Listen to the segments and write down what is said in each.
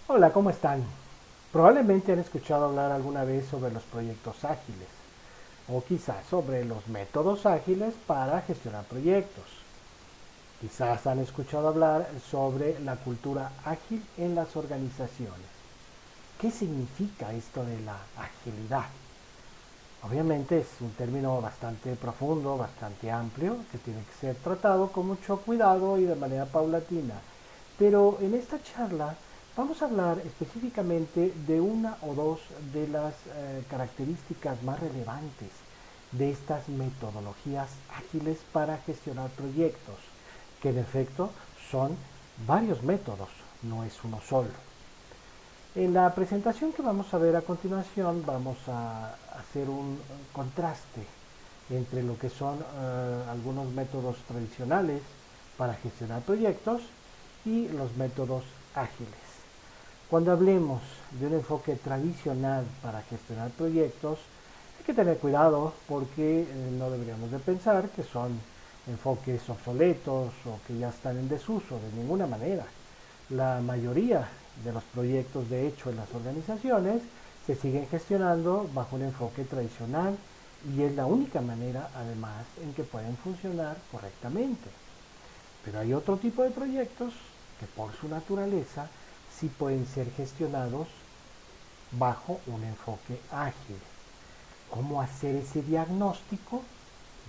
Hola, ¿cómo están? Probablemente han escuchado hablar alguna vez sobre los proyectos ágiles o quizás sobre los métodos ágiles para gestionar proyectos. Quizás han escuchado hablar sobre la cultura ágil en las organizaciones. ¿Qué significa esto de la agilidad? Obviamente es un término bastante profundo, bastante amplio, que tiene que ser tratado con mucho cuidado y de manera paulatina. Pero en esta charla vamos a hablar específicamente de una o dos de las características más relevantes de estas metodologías ágiles para gestionar proyectos, que en efecto son varios métodos, no es uno solo. En la presentación que vamos a ver a continuación vamos a hacer un contraste entre lo que son algunos métodos tradicionales para gestionar proyectos y los métodos ágiles. Cuando hablemos de un enfoque tradicional para gestionar proyectos, hay que tener cuidado porque no deberíamos de pensar que son enfoques obsoletos o que ya están en desuso de ninguna manera. La mayoría de los proyectos, de hecho, en las organizaciones se siguen gestionando bajo un enfoque tradicional y es la única manera, además, en que pueden funcionar correctamente. Pero hay otro tipo de proyectos que por su naturaleza sí pueden ser gestionados bajo un enfoque ágil. ¿Cómo hacer ese diagnóstico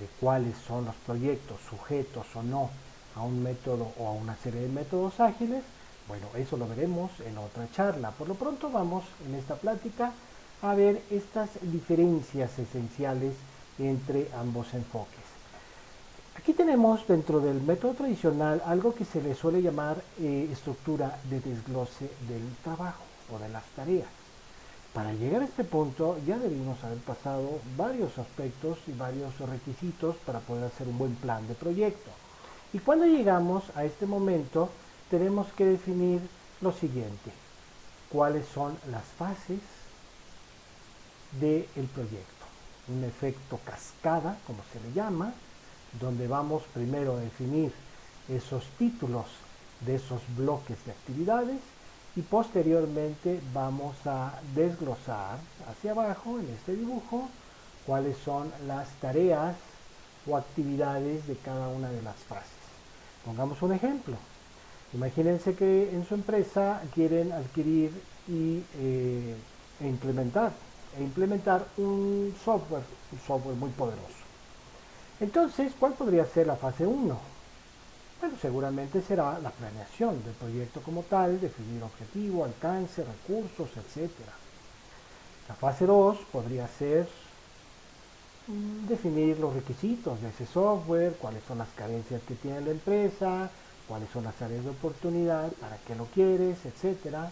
de cuáles son los proyectos sujetos o no a un método o a una serie de métodos ágiles? Bueno, eso lo veremos en otra charla. Por lo pronto vamos en esta plática a ver estas diferencias esenciales entre ambos enfoques. Aquí tenemos dentro del método tradicional algo que se le suele llamar estructura de desglose del trabajo o de las tareas. Para llegar a este punto ya debimos haber pasado varios aspectos y varios requisitos para poder hacer un buen plan de proyecto. Y cuando llegamos a este momento tenemos que definir lo siguiente: cuáles son las fases del proyecto. Un efecto cascada, como se le llama, donde vamos primero a definir esos títulos de esos bloques de actividades y posteriormente vamos a desglosar hacia abajo en este dibujo cuáles son las tareas o actividades de cada una de las fases. Pongamos un ejemplo. Imagínense que en su empresa quieren adquirir implementar, implementar un software muy poderoso. Entonces, ¿cuál podría ser la fase uno? Bueno, seguramente será la planeación del proyecto como tal, definir objetivo, alcance, recursos, etcétera. La fase 2 podría ser definir los requisitos de ese software, cuáles son las carencias que tiene la empresa, cuáles son las áreas de oportunidad, para qué lo quieres, etcétera.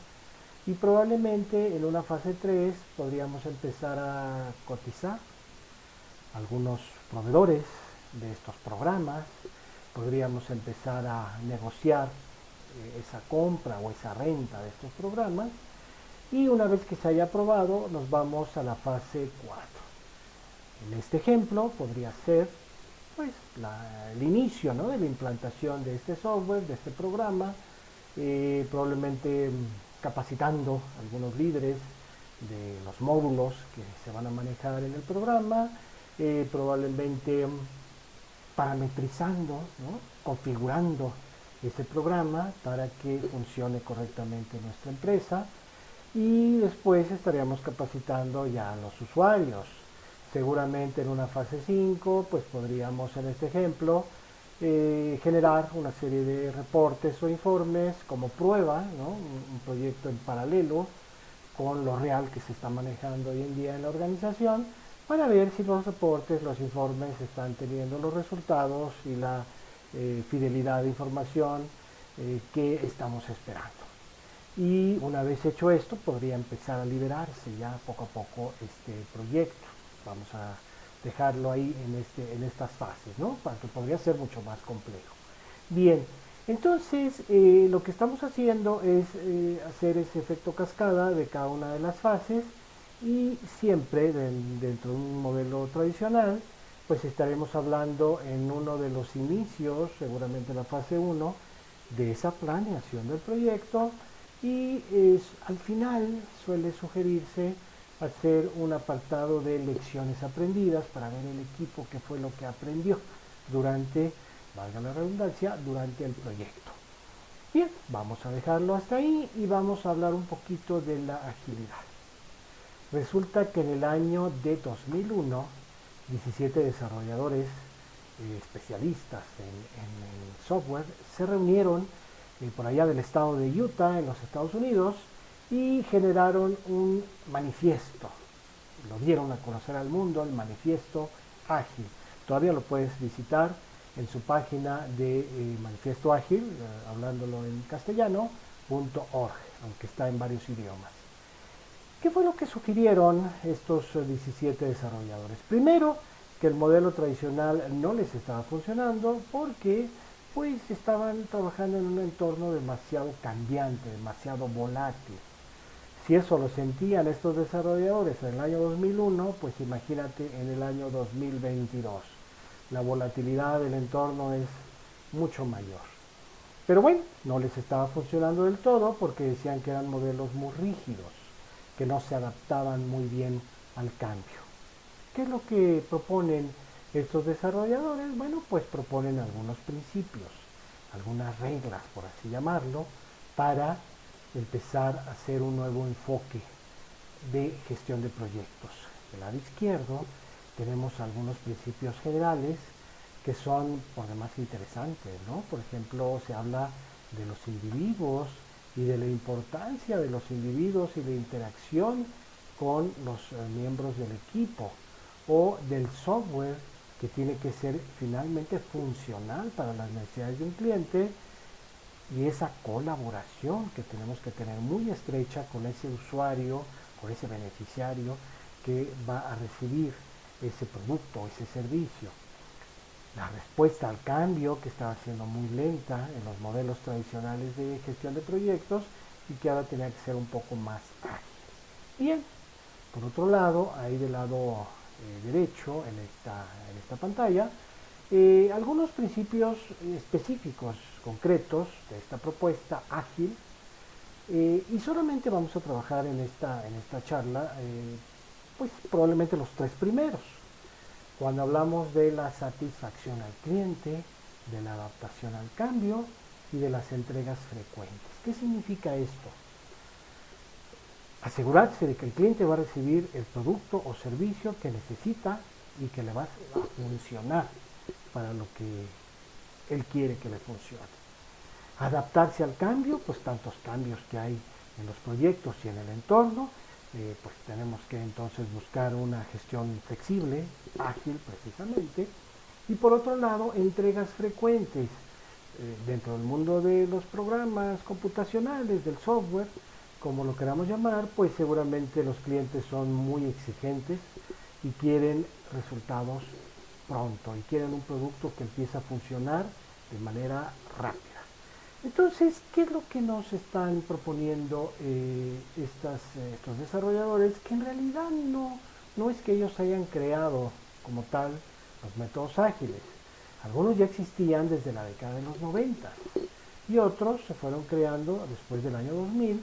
Y probablemente en una fase 3 podríamos empezar a cotizar algunos proveedores de estos programas, podríamos empezar a negociar esa compra o esa renta de estos programas y una vez que se haya aprobado nos vamos a la fase 4. En este ejemplo podría ser pues, el inicio, ¿no?, de la implantación de este software, de este programa, probablemente capacitando a algunos líderes de los módulos que se van a manejar en el programa, probablemente parametrizando, ¿no?, configurando este programa para que funcione correctamente en nuestra empresa y después estaríamos capacitando ya a los usuarios. Seguramente en una fase 5 pues podríamos en este ejemplo generar una serie de reportes o informes como prueba, ¿no?, un proyecto en paralelo con lo real que se está manejando hoy en día en la organización para ver si los reportes, los informes están teniendo los resultados y la fidelidad de información que estamos esperando. Y una vez hecho esto, podría empezar a liberarse ya poco a poco este proyecto. Vamos a dejarlo ahí en estas fases, ¿no? Para que podría ser mucho más complejo. Bien, entonces lo que estamos haciendo es hacer ese efecto cascada de cada una de las fases y siempre dentro de un modelo tradicional, pues estaremos hablando en uno de los inicios, seguramente la fase uno de esa planeación del proyecto y al final suele sugerirse hacer un apartado de lecciones aprendidas para ver el equipo qué fue lo que aprendió durante, valga la redundancia, durante el proyecto. Bien, vamos a dejarlo hasta ahí y vamos a hablar un poquito de la agilidad. Resulta que en el año de 2001, 17 desarrolladores especialistas en software se reunieron por allá del estado de Utah, en los Estados Unidos, y generaron un manifiesto. Lo dieron a conocer al mundo, el manifiesto ágil. Todavía lo puedes visitar en su página de manifiesto ágil, hablándolo en castellano, .org, aunque está en varios idiomas. ¿Qué fue lo que sugirieron estos 17 desarrolladores? Primero, que el modelo tradicional no les estaba funcionando porque pues estaban trabajando en un entorno demasiado cambiante, demasiado volátil. Si eso lo sentían estos desarrolladores en el año 2001, pues imagínate en el año 2022. La volatilidad del entorno es mucho mayor. Pero bueno, no les estaba funcionando del todo porque decían que eran modelos muy rígidos, que no se adaptaban muy bien al cambio. ¿Qué es lo que proponen estos desarrolladores? Bueno, pues proponen algunos principios, algunas reglas, por así llamarlo, para empezar a hacer un nuevo enfoque de gestión de proyectos. Del lado izquierdo tenemos algunos principios generales que son por demás interesantes, ¿no? Por ejemplo, se habla de los individuos y de la importancia de los individuos y de interacción con los miembros del equipo, o del software que tiene que ser finalmente funcional para las necesidades de un cliente, y esa colaboración que tenemos que tener muy estrecha con ese usuario, con ese beneficiario que va a recibir ese producto, ese servicio. La respuesta al cambio, que estaba siendo muy lenta en los modelos tradicionales de gestión de proyectos y que ahora tenía que ser un poco más ágil. Bien, por otro lado, ahí del lado derecho en esta pantalla, algunos principios específicos, concretos de esta propuesta ágil, y solamente vamos a trabajar en esta charla, pues probablemente los tres primeros. Cuando hablamos de la satisfacción al cliente, de la adaptación al cambio y de las entregas frecuentes. ¿Qué significa esto? Asegurarse de que el cliente va a recibir el producto o servicio que necesita y que le va a funcionar para lo que él quiere que le funcione. Adaptarse al cambio, pues tantos cambios que hay en los proyectos y en el entorno, pues tenemos que entonces buscar una gestión flexible, ágil precisamente, y por otro lado, entregas frecuentes. Dentro del mundo de los programas computacionales, del software, como lo queramos llamar, pues seguramente los clientes son muy exigentes y quieren resultados pronto y quieren un producto que empiece a funcionar de manera rápida. Entonces, ¿qué es lo que nos están proponiendo estos desarrolladores? Que en realidad no es que ellos hayan creado como tal los métodos ágiles. Algunos ya existían desde la década de los 90 y otros se fueron creando después del año 2000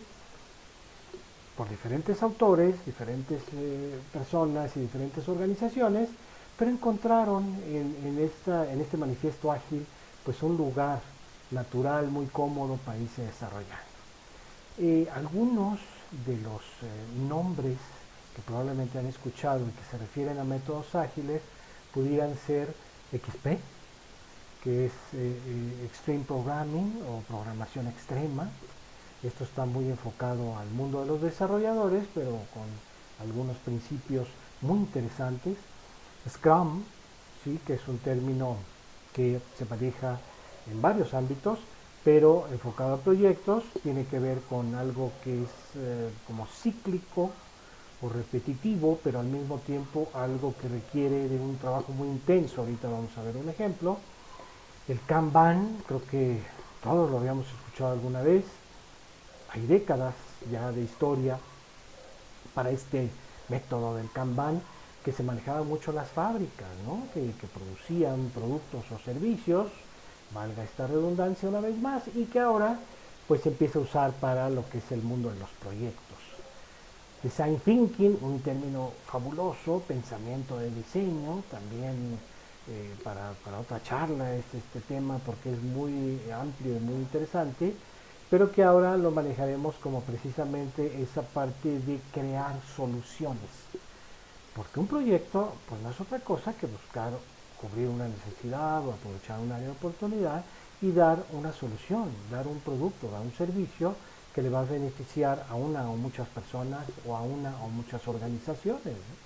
por diferentes autores, diferentes personas y diferentes organizaciones, pero encontraron en este manifiesto ágil pues un lugar natural, muy cómodo para irse desarrollando. Algunos de los nombres que probablemente han escuchado y que se refieren a métodos ágiles pudieran ser XP, que es Extreme Programming o programación extrema. Esto está muy enfocado al mundo de los desarrolladores, pero con algunos principios muy interesantes. Scrum, ¿sí?, que es un término que se maneja en varios ámbitos, pero enfocado a proyectos, tiene que ver con algo que es como cíclico o repetitivo, pero al mismo tiempo algo que requiere de un trabajo muy intenso. Ahorita vamos a ver un ejemplo. El Kanban, creo que todos lo habíamos escuchado alguna vez. Hay décadas ya de historia para este método del Kanban, que se manejaba mucho en las fábricas, ¿no? que producían productos o servicios, valga esta redundancia una vez más, y que ahora pues se empieza a usar para lo que es el mundo de los proyectos. Design thinking, un término fabuloso, pensamiento de diseño, también para otra charla es este tema porque es muy amplio y muy interesante, pero que ahora lo manejaremos como precisamente esa parte de crear soluciones. Porque un proyecto pues no es otra cosa que buscar cubrir una necesidad o aprovechar un área de oportunidad y dar una solución, dar un producto, dar un servicio que le va a beneficiar a una o muchas personas o a una o muchas organizaciones, ¿no?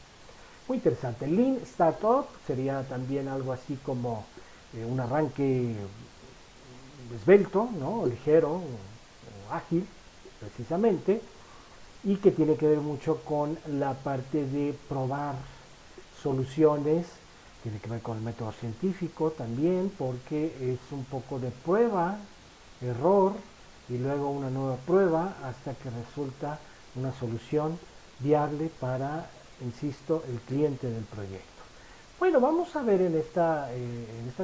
Muy interesante. Lean Startup sería también algo así como un arranque esbelto, ¿no? O ligero o ágil, precisamente, y que tiene que ver mucho con la parte de probar soluciones, tiene que ver con el método científico también, porque es un poco de prueba, error, y luego una nueva prueba hasta que resulta una solución viable para, insisto, el cliente del proyecto. Bueno, vamos a ver en esta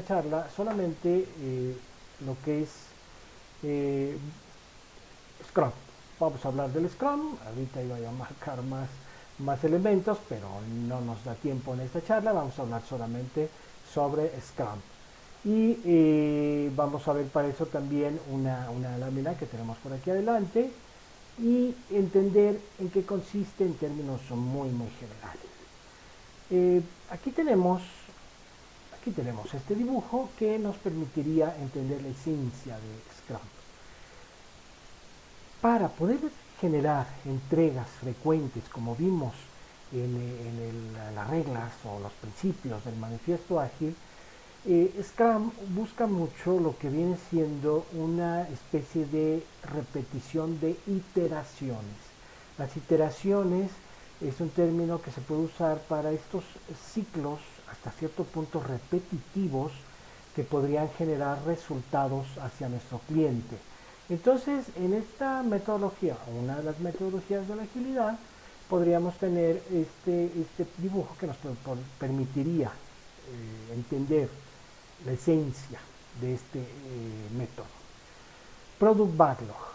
charla solamente lo que es eh, Scrum. Vamos a hablar del Scrum, ahorita iba a marcar más elementos, pero no nos da tiempo en esta charla, vamos a hablar solamente sobre Scrum. Y vamos a ver para eso también una lámina que tenemos por aquí adelante y entender en qué consiste en términos muy generales. Eh, aquí, tenemos, aquí tenemos este dibujo que nos permitiría entender la esencia de Scrum. Para poder generar entregas frecuentes, como vimos las reglas o los principios del manifiesto ágil, Scrum busca mucho lo que viene siendo una especie de repetición de iteraciones. Las iteraciones es un término que se puede usar para estos ciclos hasta cierto punto repetitivos que podrían generar resultados hacia nuestro cliente. Entonces, en esta metodología, una de las metodologías de la agilidad, podríamos tener este dibujo que nos permitiría entender la esencia de este método. Product Backlog.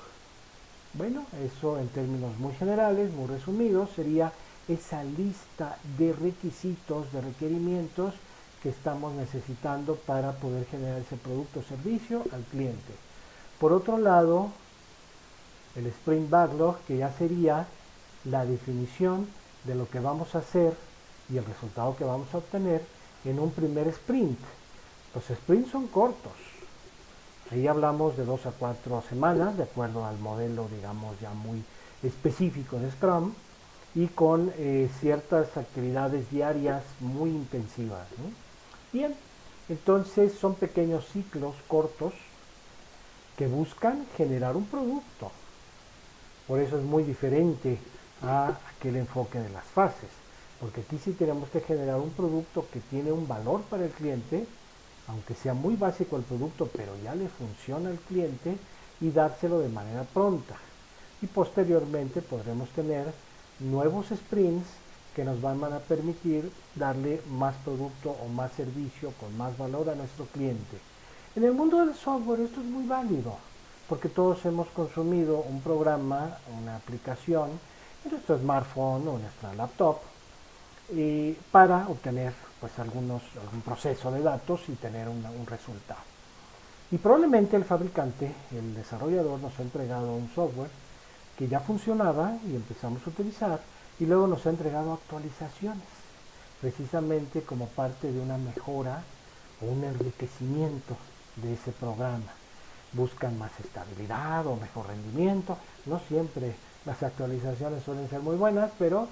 Bueno, eso en términos muy generales, muy resumidos, sería esa lista de requisitos, de requerimientos que estamos necesitando para poder generar ese producto o servicio al cliente. Por otro lado, el Sprint Backlog, que ya sería la definición de lo que vamos a hacer y el resultado que vamos a obtener en un primer sprint. Los sprints son cortos. Ahí hablamos de 2 a 4 semanas, de acuerdo al modelo, digamos, ya muy específico de Scrum, y con ciertas actividades diarias muy intensivas, ¿no? Bien, entonces son pequeños ciclos cortos que buscan generar un producto. Por eso es muy diferente a aquel enfoque de las fases, porque aquí sí tenemos que generar un producto que tiene un valor para el cliente, aunque sea muy básico el producto, pero ya le funciona al cliente, y dárselo de manera pronta. Y posteriormente podremos tener nuevos sprints que nos van a permitir darle más producto o más servicio con más valor a nuestro cliente. En el mundo del software esto es muy válido, porque todos hemos consumido un programa, una aplicación en nuestro smartphone o nuestra laptop para obtener pues algún proceso de datos y tener un resultado. Y probablemente el fabricante, el desarrollador, nos ha entregado un software que ya funcionaba y empezamos a utilizar, y luego nos ha entregado actualizaciones, precisamente como parte de una mejora o un enriquecimiento de ese programa. Buscan más estabilidad o mejor rendimiento. No siempre las actualizaciones suelen ser muy buenas, pero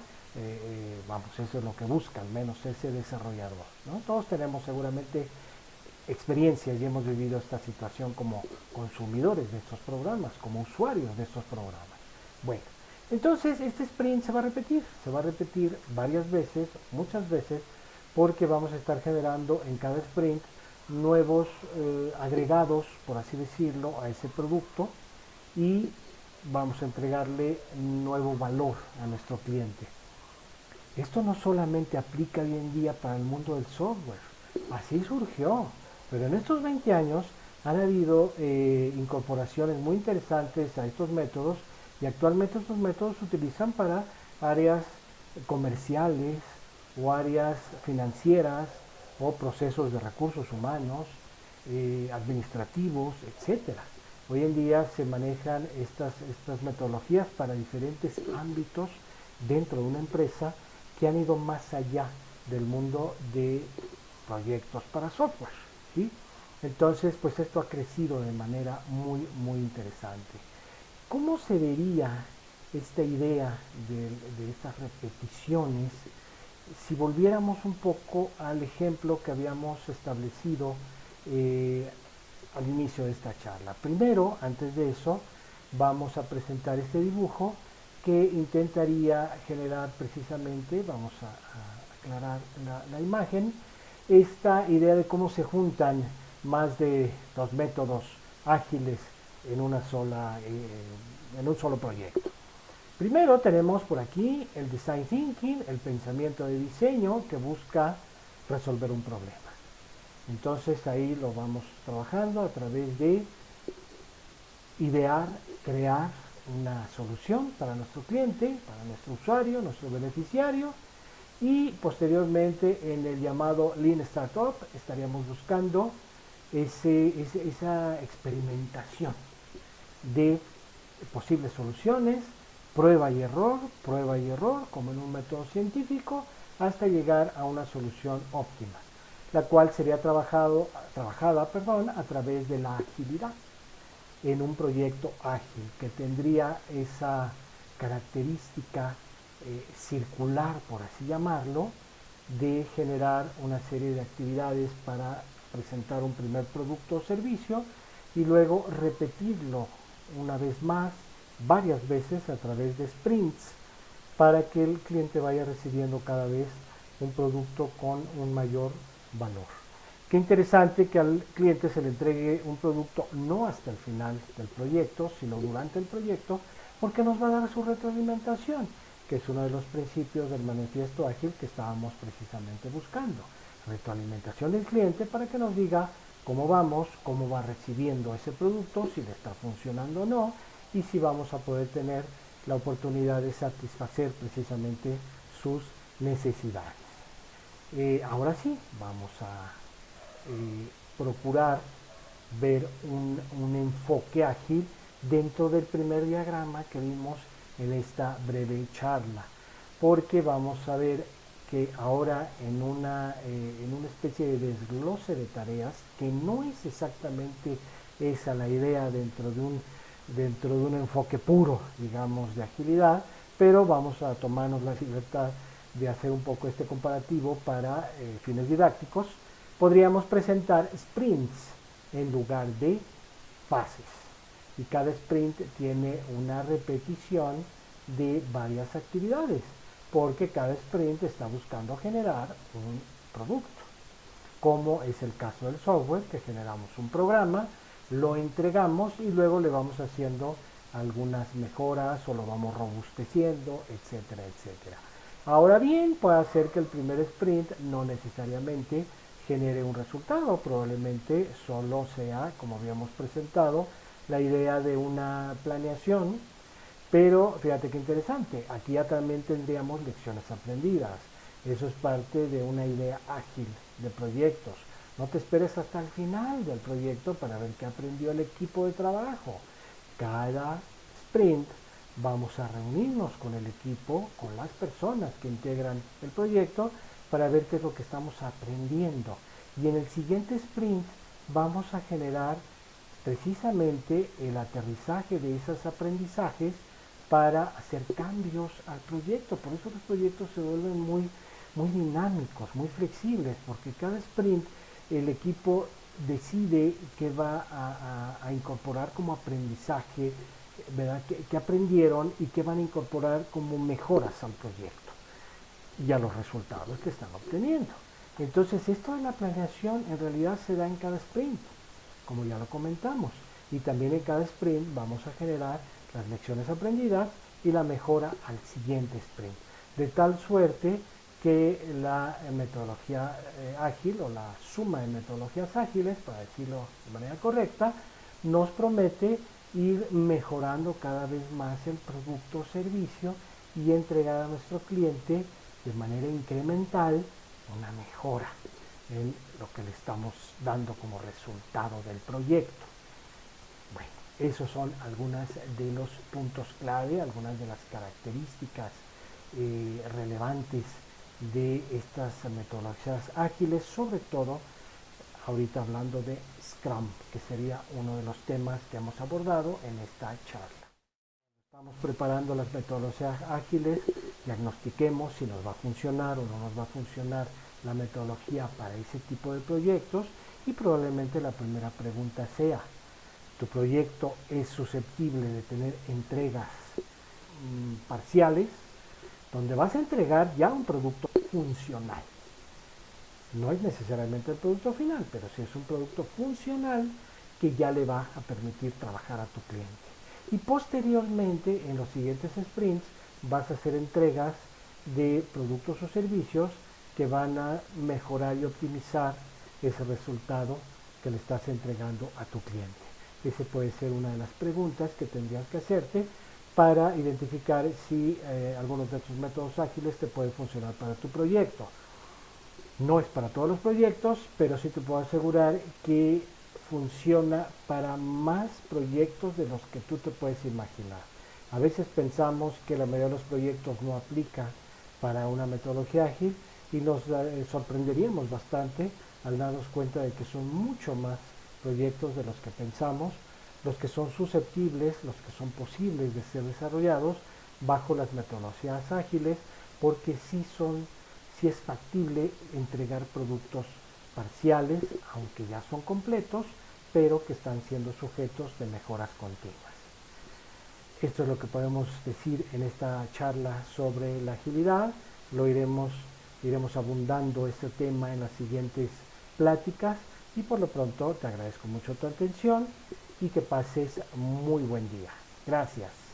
vamos, eso es lo que busca, al menos ese desarrollador, ¿no? Todos tenemos seguramente experiencias y hemos vivido esta situación como consumidores de estos programas, como usuarios de estos programas. Bueno, entonces este sprint se va a repetir varias veces, muchas veces, porque vamos a estar generando en cada sprint nuevos agregados, por así decirlo, a ese producto, y vamos a entregarle nuevo valor a nuestro cliente. Esto no solamente aplica hoy en día para el mundo del software, así surgió, pero en estos 20 años han habido incorporaciones muy interesantes a estos métodos y actualmente estos métodos se utilizan para áreas comerciales o áreas financieras o procesos de recursos humanos, administrativos, etcétera. Hoy en día se manejan estas metodologías para diferentes ámbitos dentro de una empresa que han ido más allá del mundo de proyectos para software, ¿sí? Entonces, pues esto ha crecido de manera muy, muy interesante. ¿Cómo se vería esta idea de estas repeticiones si volviéramos un poco al ejemplo que habíamos establecido eh, al inicio de esta charla? Primero, antes de eso, vamos a presentar este dibujo que intentaría generar precisamente, vamos a aclarar la imagen, esta idea de cómo se juntan más de dos métodos ágiles en en un solo proyecto. Primero tenemos por aquí el design thinking, el pensamiento de diseño que busca resolver un problema. Entonces ahí lo vamos trabajando a través de idear, crear una solución para nuestro cliente, para nuestro usuario, nuestro beneficiario, y posteriormente en el llamado Lean Startup estaríamos buscando esa experimentación de posibles soluciones, prueba y error, como en un método científico, hasta llegar a una solución óptima, la cual sería trabajada a través de la agilidad en un proyecto ágil que tendría esa característica circular, por así llamarlo, de generar una serie de actividades para presentar un primer producto o servicio y luego repetirlo una vez más, varias veces a través de sprints, para que el cliente vaya recibiendo cada vez un producto con un mayor valor. Qué interesante que al cliente se le entregue un producto no hasta el final del proyecto, sino durante el proyecto, porque nos va a dar su retroalimentación, que es uno de los principios del manifiesto ágil que estábamos precisamente buscando. Retroalimentación del cliente para que nos diga cómo vamos, cómo va recibiendo ese producto, si le está funcionando o no, y si vamos a poder tener la oportunidad de satisfacer precisamente sus necesidades. Ahora sí, vamos a procurar ver un enfoque ágil dentro del primer diagrama que vimos en esta breve charla, porque vamos a ver que ahora en una especie de desglose de tareas, que no es exactamente esa la idea dentro de un enfoque puro, digamos, de agilidad, pero vamos a tomarnos la libertad de hacer un poco este comparativo para fines didácticos. Podríamos presentar sprints en lugar de fases. Y cada sprint tiene una repetición de varias actividades, porque cada sprint está buscando generar un producto, como es el caso del software, que generamos un programa, lo entregamos y luego le vamos haciendo algunas mejoras o lo vamos robusteciendo, etcétera, etcétera. Ahora bien, puede ser que el primer sprint no necesariamente genere un resultado, probablemente solo sea, como habíamos presentado, la idea de una planeación, pero fíjate qué interesante, aquí ya también tendríamos lecciones aprendidas. Eso es parte de una idea ágil de proyectos. No te esperes hasta el final del proyecto para ver qué aprendió el equipo de trabajo. Cada sprint vamos a reunirnos con el equipo, con las personas que integran el proyecto, para ver qué es lo que estamos aprendiendo. Y en el siguiente sprint vamos a generar precisamente el aterrizaje de esos aprendizajes para hacer cambios al proyecto. Por eso los proyectos se vuelven muy dinámicos, muy flexibles, porque cada sprint el equipo decide qué va a incorporar como aprendizaje, ¿verdad? Que aprendieron y que van a incorporar como mejoras al proyecto y a los resultados que están obteniendo. Entonces, esto de la planeación en realidad se da en cada sprint, como ya lo comentamos. Y también en cada sprint vamos a generar las lecciones aprendidas y la mejora al siguiente sprint. De tal suerte que la metodología ágil o la suma de metodologías ágiles, para decirlo de manera correcta, nos promete ir mejorando cada vez más el producto o servicio y entregar a nuestro cliente de manera incremental una mejora en lo que le estamos dando como resultado del proyecto. Bueno, esos son algunos de los puntos clave, algunas de las características relevantes de estas metodologías ágiles, sobre todo ahorita hablando de Scrum, que sería uno de los temas que hemos abordado en esta charla. Estamos preparando las metodologías ágiles, diagnostiquemos si nos va a funcionar o no nos va a funcionar la metodología para ese tipo de proyectos y probablemente la primera pregunta sea, ¿tu proyecto es susceptible de tener entregas parciales? Donde vas a entregar ya un producto funcional. No es necesariamente el producto final, pero sí es un producto funcional que ya le va a permitir trabajar a tu cliente. Y posteriormente, en los siguientes sprints, vas a hacer entregas de productos o servicios que van a mejorar y optimizar ese resultado que le estás entregando a tu cliente. Esa puede ser una de las preguntas que tendrías que hacerte para identificar si algunos de tus métodos ágiles te pueden funcionar para tu proyecto. No es para todos los proyectos, pero sí te puedo asegurar que funciona para más proyectos de los que tú te puedes imaginar. A veces pensamos que la mayoría de los proyectos no aplica para una metodología ágil y nos sorprenderíamos bastante al darnos cuenta de que son mucho más proyectos de los que pensamos, los que son susceptibles, los que son posibles de ser desarrollados bajo las metodologías ágiles, porque sí es factible entregar productos parciales, aunque ya son completos, pero que están siendo sujetos de mejoras continuas. Esto es lo que podemos decir en esta charla sobre la agilidad. Iremos abundando este tema en las siguientes pláticas y por lo pronto te agradezco mucho tu atención y que pases muy buen día. Gracias.